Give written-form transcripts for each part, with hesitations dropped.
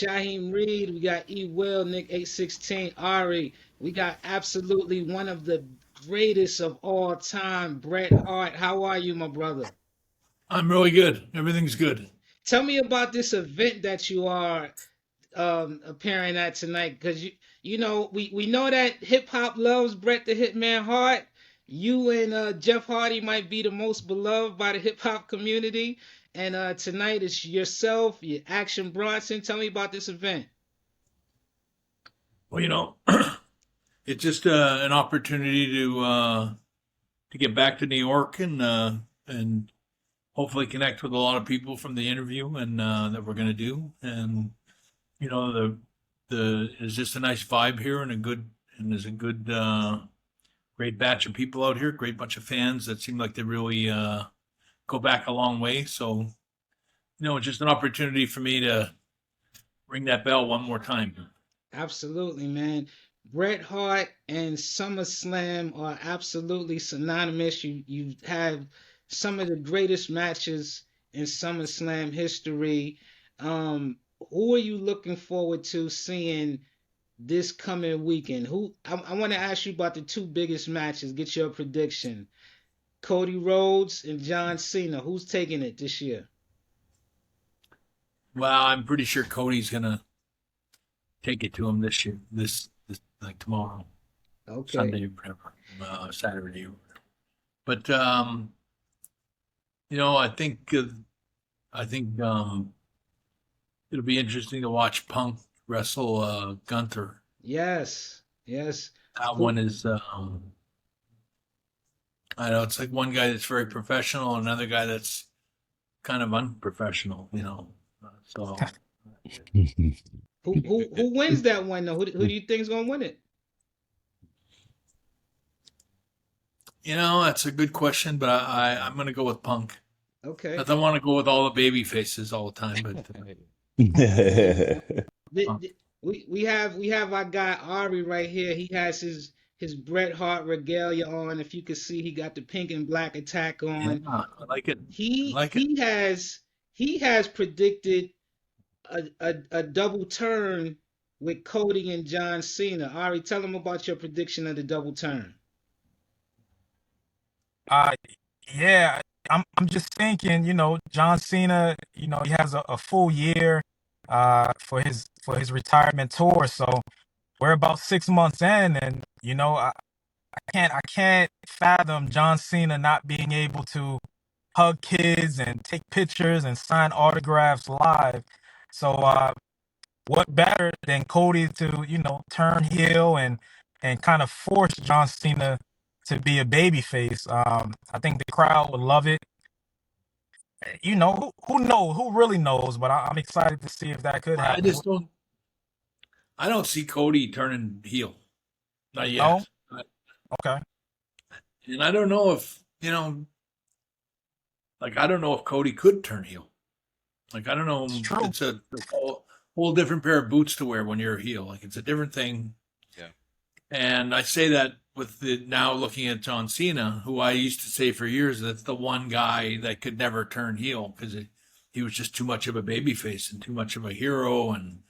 Shaheem Reed, we got E. Will, Nick 816, Ari. We got absolutely one of the greatest of all time, Bret Hart. How are you, my brother? I'm really good. Everything's good. Tell me about this event that you are appearing at tonight, because we know that hip hop loves Bret the Hitman Hart. You and Jeff Hardy might be the most beloved by the hip hop community, and tonight it's yourself, your Action Bronson. Tell me about this event. Well, it's just an opportunity to get back to New York and hopefully connect with a lot of people from the interview and that we're going to do. And the it's just a nice vibe here and there's a good great batch of people out here. Great bunch of fans that seem like they really go back a long way. So it's just an opportunity for me to ring that bell one more time. Absolutely, man. Bret Hart and SummerSlam are absolutely synonymous. You have some of the greatest matches in SummerSlam history. Who are you looking forward to seeing this coming weekend? I want to ask you about the two biggest matches. Get your prediction. Cody Rhodes and John Cena. Who's taking it this year? Well, I'm pretty sure Cody's gonna take it to him this year, this like tomorrow, Okay. Sunday, whatever, Saturday. But I think it'll be interesting to watch Punk wrestle Gunther. Yes. Yes. That Who one is, I know it's like one guy that's very professional, another guy that's kind of unprofessional. So who wins that one though? Who do you think is gonna win it? that's a good question, but I'm gonna go with Punk. I Okay. don't want to go with all the baby faces all the time, but Th- Punk. th- we have our guy Ari right here. He has his Bret Hart regalia on. If you could see, he got the pink and black attack Yeah, on. I like it. I He like it. he has he has predicted a double turn with Cody and John Cena. Ari, tell him about your prediction of the double turn. Uh, yeah, I'm just thinking, John Cena, he has a full year for his retirement tour. So we're about 6 months in, and I can't fathom John Cena not being able to hug kids and take pictures and sign autographs live. So what better than Cody to, turn heel and kind of force John Cena to be a babyface. I think the crowd would love it. Who knows? Who really knows? But I'm excited to see if that could I happen. just don't. I don't see Cody turning heel. Not No? yet. Okay. And I don't know if like I don't know if Cody could turn heel. Like I don't It's know. true. It's a whole different pair of boots to wear when you're a heel. Like it's a different thing. Yeah. And I say that with the now looking at John Cena, who I used to say for years that's the one guy that could never turn heel because he was just too much of a babyface and too much of a hero and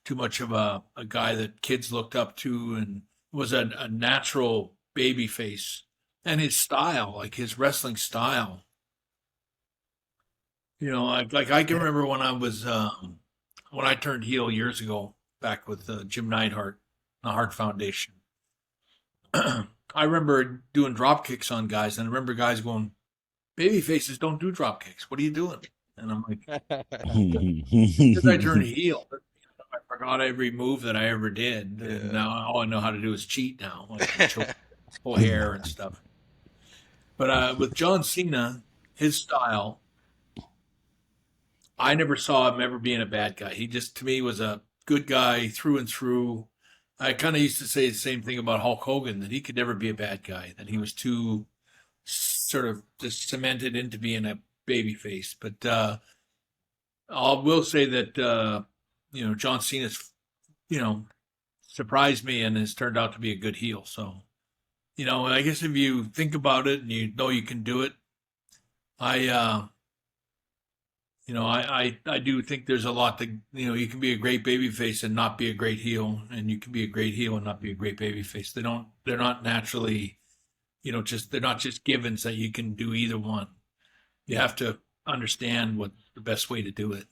too much of a guy that kids looked up to and was a natural babyface. And his style, like his wrestling style, like I can Yeah. remember when I turned heel years ago, back with Jim Neidhart, the Hart Foundation. I remember doing drop kicks on guys, and I remember guys going, "Baby faces don't do drop kicks. What are you doing?" And I'm like, "Because I turned heel, I forgot every move that I ever did, and Yeah. now all I know how to do is cheat now, like choke, pull hair and stuff." But with John Cena, his style, I never saw him ever being a bad guy. He just, to me, was a good guy through and through. I kind of used to say the same thing about Hulk Hogan, that he could never be a bad guy, that he was too sort of just cemented into being a baby face. But I will say that, John Cena's, you know, surprised me and has turned out to be a good heel. So, I guess if you think about it and you know you can do it, I I do think there's a lot that you can be a great babyface and not be a great heel, and you can be a great heel and not be a great babyface. They're not naturally, just they're not just givens that you can do either one. You have to understand what the best way to do it.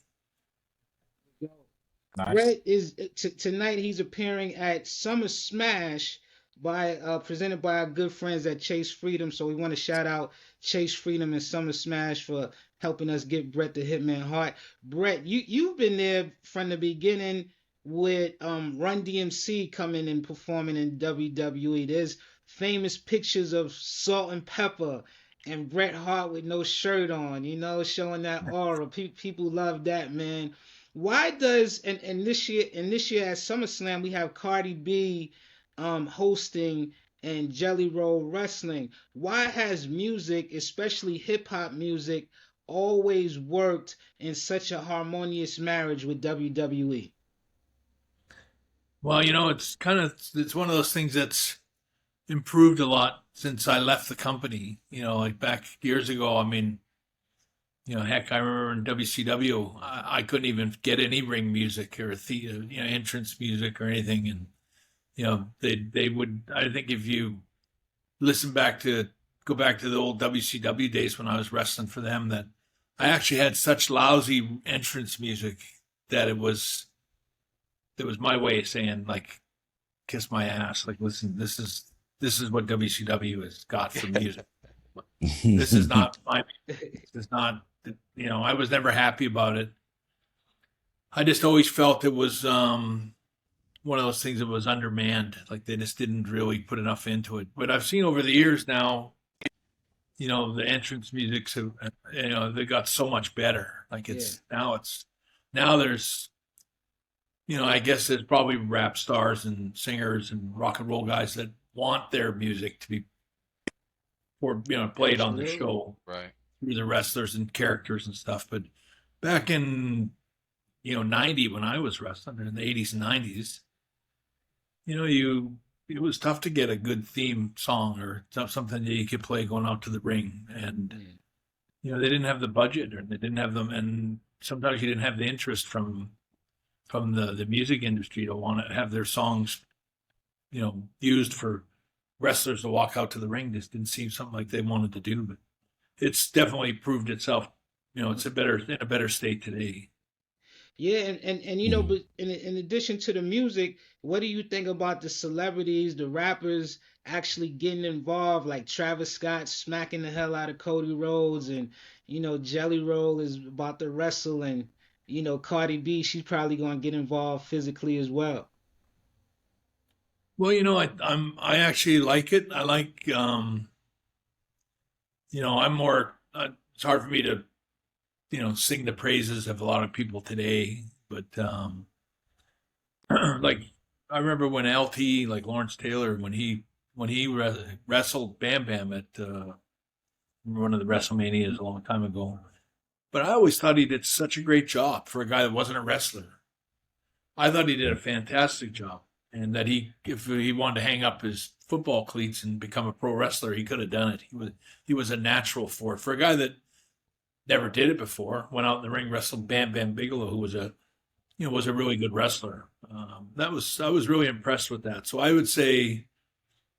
Nice. Brett is tonight. He's appearing at Summer Smash by presented by our good friends at Chase Freedom. So we want to shout out Chase Freedom and Summer Smash for helping us get Brett the Hitman Hart. Brett, you've been there from the beginning with Run DMC coming and performing in WWE. There's famous pictures of Salt and Pepper and Bret Hart with no shirt on, showing that aura. People love that, man. Why does and this year at SummerSlam we have Cardi B hosting and Jelly Roll wrestling? Why has music, especially hip hop music, always worked in such a harmonious marriage with WWE? Well, it's one of those things that's improved a lot since I left the company. Like back years ago. I mean, heck, I remember in WCW, I couldn't even get any ring music or entrance music or anything, and they would. I think if you listen back to go back to the old WCW days when I was wrestling for them, that I actually had such lousy entrance music that it was my way of saying like kiss my ass. Like, listen, this is what WCW has got for music. This is not my. This is not. I was never happy about it. I just always felt it was one of those things that was undermanned. Like they just didn't really put enough into it. But I've seen over the years now, the entrance music, they got so much better. Like now there's, I guess there's probably rap stars and singers and rock and roll guys that want their music to be played on the show. Right. Through the wrestlers and characters and stuff. But back in 90 when I was wrestling in the 80s and 90s, it was tough to get a good theme song or something that you could play going out to the ring. And they didn't have the budget, or they didn't have them, and sometimes you didn't have the interest from the music industry to want to have their songs used for wrestlers to walk out to the ring. Just didn't seem something like they wanted to do. But it's definitely proved itself. It's in a better state today. Yeah, but in addition to the music, what do you think about the celebrities, the rappers actually getting involved, like Travis Scott smacking the hell out of Cody Rhodes, and Jelly Roll is about to wrestle, and Cardi B, she's probably going to get involved physically as well. Well, I actually like it. I like I'm more. It's hard for me to sing the praises of a lot of people today, but like I remember when LT, like Lawrence Taylor, when he wrestled Bam Bam at one of the WrestleManias a long time ago. But I always thought he did such a great job for a guy that wasn't a wrestler. I thought he did a fantastic job, and that if he wanted to hang up his football cleats and become a pro wrestler, he could have done it. He was a natural for it. For a guy that never did it before, went out in the ring, wrestled Bam Bam Bigelow, who was a really good wrestler. I was really impressed with that. So I would say,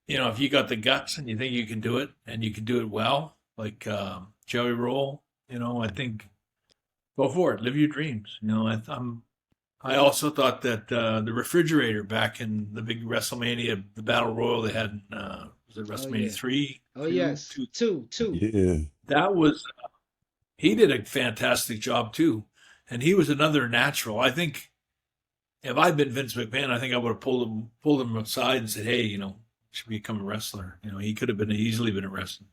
if you got the guts and you think you can do it and you can do it well, like Joey Roll, I think go for it, live your dreams. I also thought that the refrigerator back in the big WrestleMania, the Battle Royal they had, was it WrestleMania 3? Oh, yes. Two. Yeah. That was, he did a fantastic job too. And he was another natural. I think if I'd been Vince McMahon, I think I would have pulled him aside and said, hey, you should become a wrestler. He could have easily been a wrestler.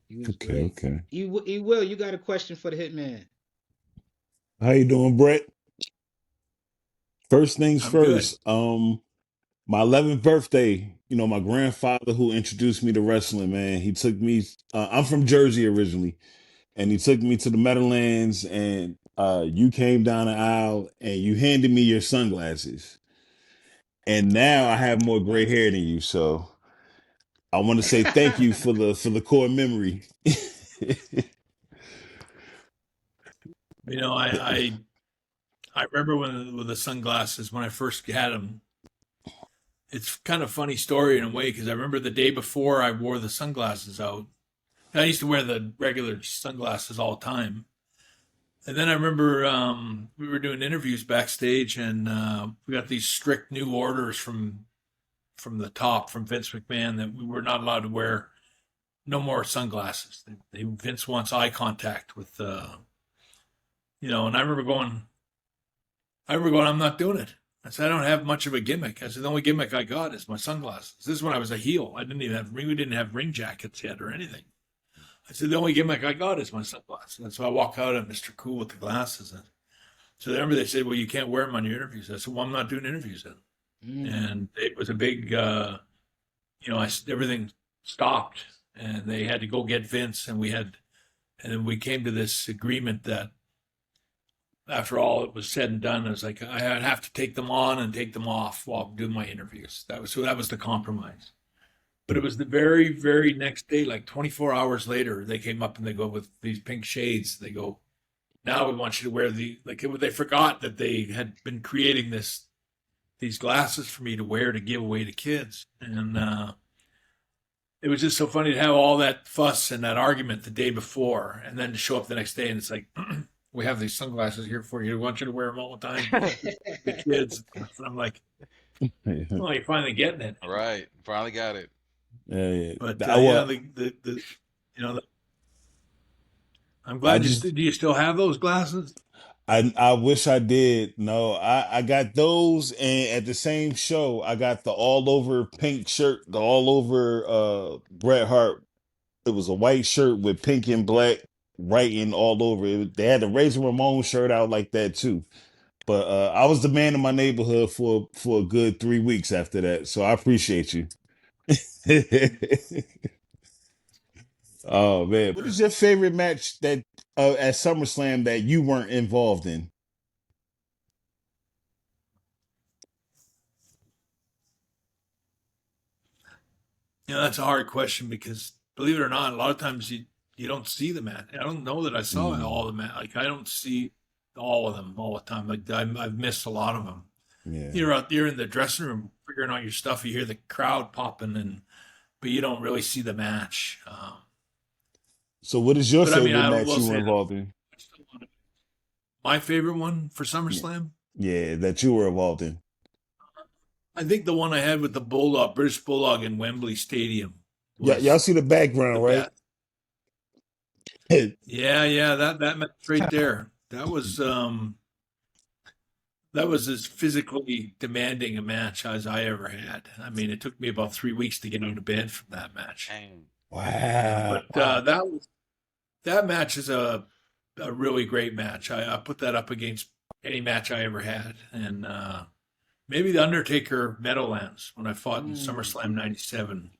Yeah. Okay. You will. You got a question for the Hitman? How you doing, Brett? First things I'm first. good. My 11th birthday, my grandfather who introduced me to wrestling, man, he took me. I'm from Jersey originally, and he took me to the Meadowlands, and you came down the aisle and you handed me your sunglasses, and now I have more gray hair than you. So I want to say thank you for the core memory. You know, I remember when with the sunglasses when I first had them. It's kind of a funny story in a way because I remember the day before I wore the sunglasses out. I used to wear the regular sunglasses all the time. And then I remember we were doing interviews backstage, and we got these strict new orders from the top, from Vince McMahon, that we were not allowed to wear no more sunglasses. Vince wants eye contact with, and I remember going, I'm not doing it. I said, I don't have much of a gimmick. I said, the only gimmick I got is my sunglasses. This is when I was a heel. We didn't have ring jackets yet or anything. I said, the only gimmick I got is my sunglasses. And so I walk out at Mr. Cool with the glasses. And so I remember they said, well, you can't wear them on your interviews. I said, well, I'm not doing interviews then. And it was a big, everything stopped and they had to go get Vince. And then we came to this agreement that after all it was said and done, I was like, I'd have to take them on and take them off while doing my interviews. That was the compromise. But it was the very, very next day, like 24 hours later, they came up and they go with these pink shades. They go, now we want you to wear they forgot that they had been creating these glasses for me to wear to give away to kids. And it was just so funny to have all that fuss and that argument the day before and then to show up the next day and it's like, we have these sunglasses here for you. We want you to wear them all the time. The kids. And I'm like, well, you're finally getting it. All right. Finally got it. Yeah. But I'm glad do you still have those glasses? I wish I did. No, I got those, and at the same show, I got the all over pink shirt, the all over Bret Hart. It was a white shirt with pink and black writing all over it. They had the Razor Ramon shirt out like that too. But I was the man in my neighborhood for a good 3 weeks after that. So I appreciate you. Oh man, what is your favorite match that at SummerSlam that you weren't involved in? That's a hard question because believe it or not, a lot of times you don't see the match. I don't know that I saw all the match. Like I don't see all of them all the time. Like I've missed a lot of them. Yeah. You're out there in the dressing room figuring out your stuff. You hear the crowd popping, but you don't really see the match. So, what is your favorite match will you were say involved in? My favorite one for SummerSlam? Yeah, that you were involved in. I think the one I had with the Bulldog, British Bulldog in Wembley Stadium. Yeah, y'all see the background, right? Yeah, that match right there. That was as physically demanding a match as I ever had. I mean, it took me about 3 weeks to get out of bed from that match. Wow. But that match is a really great match. I put that up against any match I ever had. And maybe the Undertaker Meadowlands when I fought in SummerSlam 97.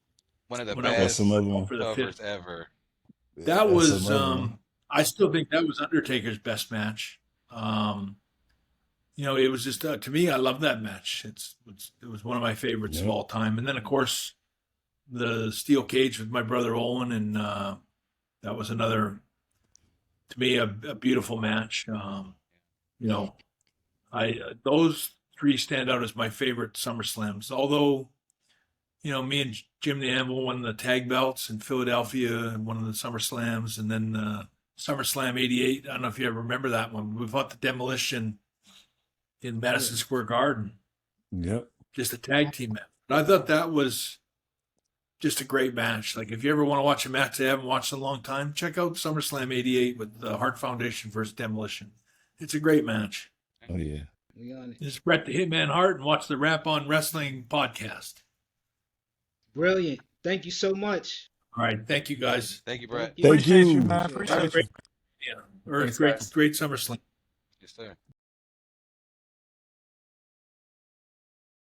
One of the best covers ever. That was I still think that was Undertaker's best match. It was just to me, I love that match. It was one of my favorites of all time. And then of course the steel cage with my brother Owen, and that was another, to me, a beautiful match. Those three stand out as my favorite SummerSlams. Although, me and Jim the Anvil won the tag belts in Philadelphia and one of the SummerSlams, and then SummerSlam '88. I don't know if you ever remember that one. We fought the Demolition in Madison Square Garden. Yep. Just a tag team match. But I thought that was just a great match. Like if you ever want to watch a match they haven't watched in a long time, check out SummerSlam '88 with the Hart Foundation versus Demolition. It's a great match. Oh yeah. Just Bret the Hitman Hart and watch the Rap on Wrestling podcast. Brilliant. Thank you so much. All right. Thank you, guys. Thank you, Bret. Thank you. Man. Appreciate you. Yeah. Great SummerSlam. Yes, sir.